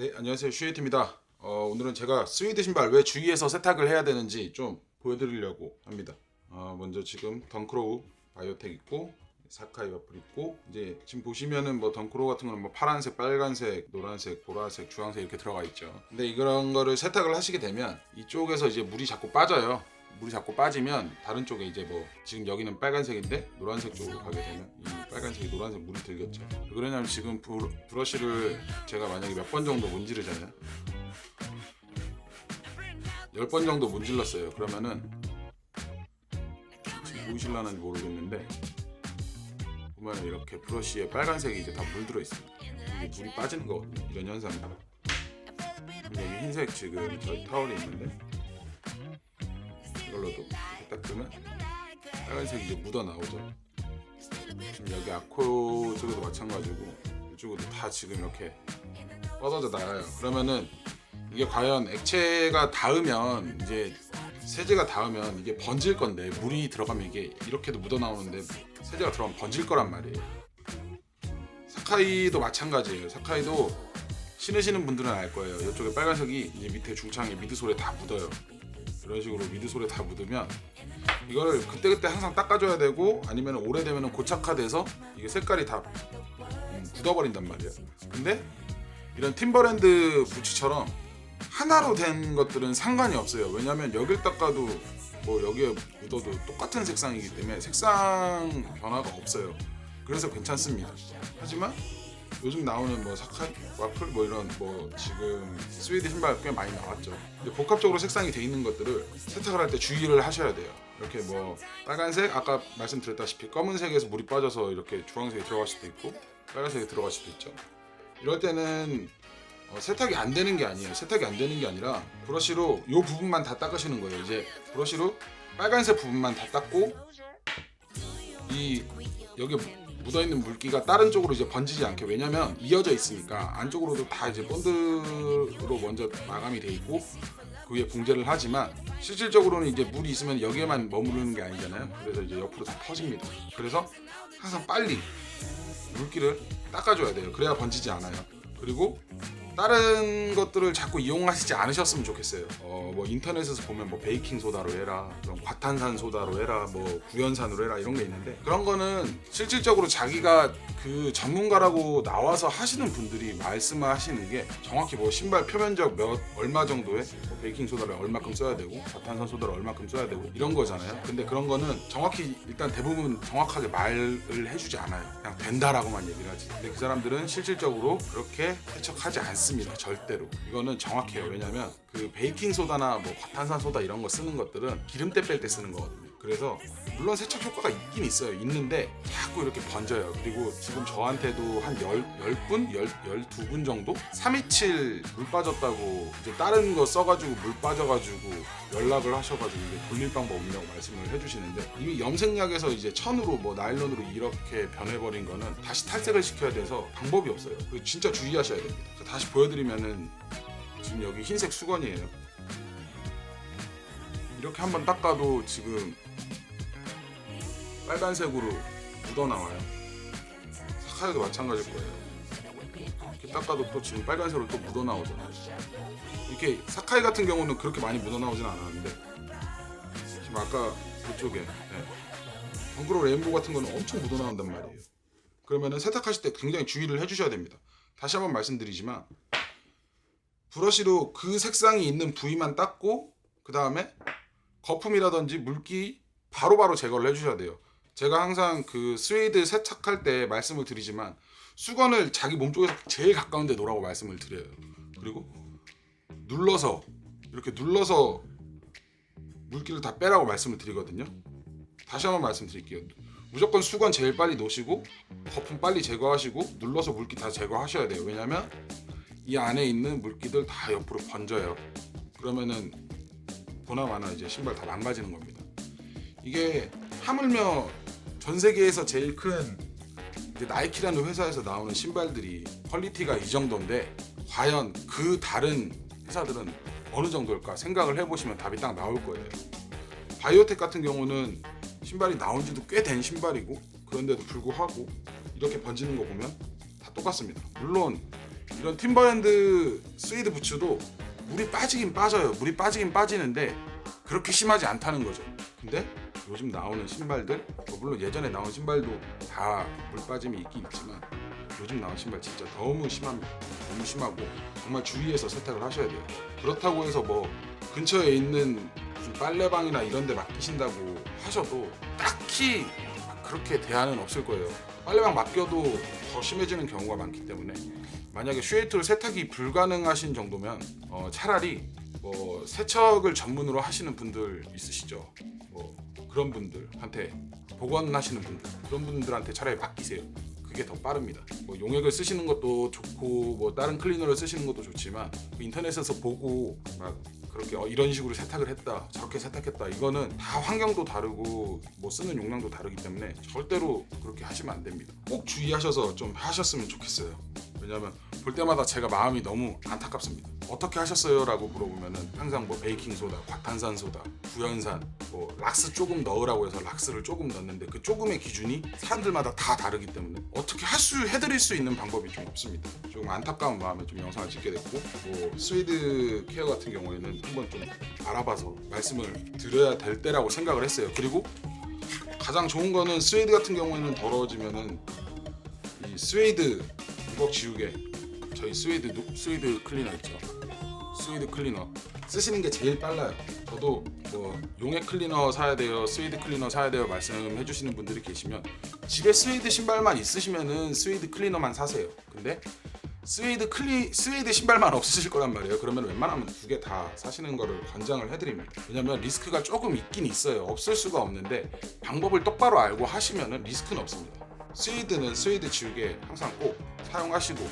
네, 안녕하세요. 슈에이트입니다. 오늘은 제가 스위드 신발 왜 주위에서 세탁을 해야 되는지 좀 보여드리려고 합니다. 먼저 지금 덩크로우 바이오텍 있고 사카이 와플 있고, 이제 지금 보시면은 뭐 덩크로우 같은 거는 뭐 파란색, 빨간색, 노란색, 보라색, 주황색 이렇게 들어가 있죠. 근데 이런 거를 세탁을 하시게 되면 이쪽에서 이제 물이 자꾸 빠져요. 물이 자꾸 빠지면 다른 쪽에 이제 뭐 지금 여기는 빨간색인데 노란색 쪽으로 가게 되면 이 빨간색이 노란색 물이 들겠죠. 왜 그러냐면 지금 브러쉬를 제가 만약에 몇 번 정도 문지르잖아요. 10번 정도 문질렀어요. 그러면은 지금 보이실라는지 모르겠는데 보면 이렇게 브러쉬에 빨간색이 이제 다 물들어 있습니다. 이게 물이 빠지는 거거든요. 이런 현상입니다. 여기 흰색 지금 저희 타월이 있는데 이걸로도 이렇게 닦으면 빨간색이 이제 묻어 나오죠. 지금 여기 아코 쪽에도 마찬가지고 이쪽에도 다 지금 이렇게 뻗어져 나가요. 그러면은 이게 과연 액체가 닿으면 이제 세제가 닿으면 이게 번질 건데, 물이 들어가면 이게 이렇게도 묻어 나오는데 세제가 들어가면 번질 거란 말이에요. 사카이도 마찬가지예요. 사카이도 신으시는 분들은 알 거예요. 이쪽에 빨간색이 이제 밑에 중창에 미드솔에 다 묻어요. 이런 식으로 미드솔에 다 묻으면 이거를 그때그때 항상 닦아줘야 되고, 아니면 오래되면 고착화돼서 이게 색깔이 다 굳어버린단 말이에요. 근데 이런 팀버랜드 부츠처럼 하나로 된 것들은 상관이 없어요. 왜냐면 여길 닦아도 뭐 여기에 묻어도 똑같은 색상이기 때문에 색상 변화가 없어요. 그래서 괜찮습니다. 하지만 요즘 나오는 뭐 사카이 와플 뭐 이런 뭐 지금 스웨이드 신발 꽤 많이 나왔죠. 근데 복합적으로 색상이 돼 있는 것들을 세탁을 할 때 주의를 하셔야 돼요. 이렇게 뭐 빨간색, 아까 말씀드렸다시피 검은색에서 물이 빠져서 이렇게 주황색이 들어갈 수도 있고 빨간색이 들어갈 수도 있죠. 이럴 때는 세탁이 안 되는 게 아니에요. 세탁이 안 되는 게 아니라 브러쉬로 이 부분만 다 닦으시는 거예요. 이제 브러쉬로 빨간색 부분만 다 닦고, 이 여기 묻어있는 물기가 다른 쪽으로 이제 번지지 않게, 왜냐면 이어져 있으니까 안쪽으로도 다 이제 본드로 먼저 마감이 돼 있고 그 위에 봉제를 하지만 실질적으로는 이제 물이 있으면 여기에만 머무르는 게 아니잖아요. 그래서 이제 옆으로 다 퍼집니다. 그래서 항상 빨리 물기를 닦아줘야 돼요. 그래야 번지지 않아요. 그리고 다른 것들을 자꾸 이용하시지 않으셨으면 좋겠어요. 뭐 인터넷에서 보면 뭐 베이킹 소다로 해라, 그럼 과탄산 소다로 해라, 뭐 구연산으로 해라 이런 게 있는데, 그런 거는 실질적으로 자기가 그 전문가라고 나와서 하시는 분들이 말씀하시는 게 정확히 뭐 신발 표면적 얼마 정도의 뭐 베이킹 소다를 얼마큼 써야 되고 과탄산 소다를 얼마큼 써야 되고 이런 거잖아요. 근데 그런 거는 정확히 일단 대부분 정확하게 말을 해주지 않아요. 그냥 된다라고만 얘기를 하지. 근데 그 사람들은 실질적으로 그렇게 해석하지 않습니다. 절대로. 이거는 정확해요. 왜냐면 그 베이킹 소다나 뭐 과탄산 소다 이런 거 쓰는 것들은 기름때 뺄 때 쓰는 거거든요. 그래서 물론 세척 효과가 있긴 있어요. 있는데 자꾸 이렇게 번져요. 그리고 지금 저한테도 한 10분? 12분 정도? 327 물 빠졌다고 이제 다른 거 써가지고 물 빠져가지고 연락을 하셔가지고 이제 돌릴 방법 없냐고 말씀을 해주시는데, 이미 염색약에서 이제 천으로 뭐 나일론으로 이렇게 변해버린 거는 다시 탈색을 시켜야 돼서 방법이 없어요. 진짜 주의하셔야 됩니다. 다시 보여드리면은 지금 여기 흰색 수건이에요. 이렇게 한번 닦아도 지금 빨간색으로 묻어나와요. 사카이도 마찬가지일 거예요. 이렇게 닦아도 또 지금 빨간색으로 또 묻어나오잖아요. 이렇게 사카이 같은 경우는 그렇게 많이 묻어나오진 않았는데, 지금 아까 그쪽에 덩크로우 레인보우 같은 거는 엄청 묻어나온단 말이에요. 그러면은 세탁하실 때 굉장히 주의를 해주셔야 됩니다. 다시 한번 말씀드리지만 브러쉬로 그 색상이 있는 부위만 닦고 그 다음에 거품이라든지 물기 바로바로 제거를 해주셔야 돼요. 제가 항상 그 스웨이드 세탁할 때 말씀을 드리지만 수건을 자기 몸쪽에서 제일 가까운 데 놓으라고 말씀을 드려요. 그리고 눌러서 이렇게 눌러서 물기를 다 빼라고 말씀을 드리거든요. 다시 한번 말씀드릴게요. 무조건 수건 제일 빨리 놓으시고 거품 빨리 제거하시고 눌러서 물기 다 제거하셔야 돼요. 왜냐면 이 안에 있는 물기들 다 옆으로 번져요. 그러면은 보나마나 이제 신발 다 망가지는 겁니다. 이게 하물며 전 세계에서 제일 큰 이제 나이키라는 회사에서 나오는 신발들이 퀄리티가 이 정도인데, 과연 그 다른 회사들은 어느 정도일까 생각을 해보시면 답이 딱 나올 거예요. 바이오텍 같은 경우는 신발이 나온 지도 꽤 된 신발이고, 그런데도 불구하고 이렇게 번지는 거 보면 다 똑같습니다. 물론 이런 팀버랜드 스웨이드 부츠도 물이 빠지긴 빠져요. 물이 빠지긴 빠지는데 그렇게 심하지 않다는 거죠. 근데 요즘 나오는 신발들, 물론 예전에 나온 신발도 다 물 빠짐이 있긴 있지만 요즘 나온 신발 진짜 너무 심합니다. 너무 심하고 정말 주의해서 세탁을 하셔야 돼요. 그렇다고 해서 뭐 근처에 있는 무슨 빨래방이나 이런 데 맡기신다고 하셔도 딱히 그렇게 대안은 없을 거예요. 빨래방 맡겨도 더 심해지는 경우가 많기 때문에 만약에 슈에이트로 세탁이 불가능하신 정도면 차라리 뭐 세척을 전문으로 하시는 분들 있으시죠. 뭐 그런 분들한테 복원하시는 분들, 그런 분들한테 차라리 맡기세요. 그게 더 빠릅니다. 뭐 용액을 쓰시는 것도 좋고 뭐 다른 클리너를 쓰시는 것도 좋지만 인터넷에서 보고 막 그렇게 이런 식으로 세탁을 했다, 저렇게 세탁했다, 이거는 다 환경도 다르고 뭐 쓰는 용량도 다르기 때문에 절대로 그렇게 하시면 안 됩니다. 꼭 주의하셔서 좀 하셨으면 좋겠어요. 왜냐하면 볼 때마다 제가 마음이 너무 안타깝습니다. 어떻게 하셨어요? 라고 물어보면은 항상 뭐 베이킹소다, 과탄산소다, 구연산, 뭐 락스 조금 넣으라고 해서 락스를 조금 넣는데 그 조금의 기준이 사람들마다 다 다르기 때문에 어떻게 해드릴 수 있는 방법이 좀 없습니다. 조금 안타까운 마음에 좀 영상을 찍게 됐고, 뭐 스웨이드 케어 같은 경우에는 한번 좀 알아봐서 말씀을 드려야 될 때라고 생각을 했어요. 그리고 가장 좋은 거는 스웨이드 같은 경우에는 더러워지면은 이 스웨이드 무겁 지우개, 저희 스웨이드 클리너 있죠. 스웨이드 클리너 쓰시는 게 제일 빨라요. 저도 뭐 용액 클리너 사야 돼요, 스웨이드 클리너 사야 돼요 말씀해 주시는 분들이 계시면 집에 스웨이드 신발만 있으시면은 스웨이드 클리너만 사세요. 근데 스웨이드 신발만 없으실 거란 말이에요. 그러면 웬만하면 두 개 다 사시는 거를 권장을 해드립니다. 왜냐면 리스크가 조금 있긴 있어요. 없을 수가 없는데 방법을 똑바로 알고 하시면은 리스크는 없습니다. 스웨이드는 스웨이드 지우개 항상 꼭 사용하시고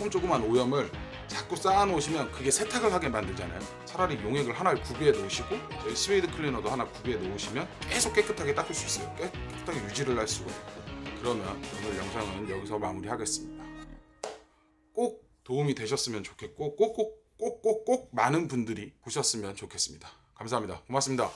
조금만 오염을 자꾸 쌓아놓으시면 그게 세탁을 하게 만들잖아요. 차라리 용액을 하나를 구비해 놓으시고 저희 스웨이드 클리너도 하나 구비해 놓으시면 계속 깨끗하게 닦을 수 있어요. 깨끗하게 유지를 할 수가 있고. 그러면 오늘 영상은 여기서 마무리하겠습니다. 꼭 도움이 되셨으면 좋겠고 꼭 많은 분들이 보셨으면 좋겠습니다. 감사합니다. 고맙습니다.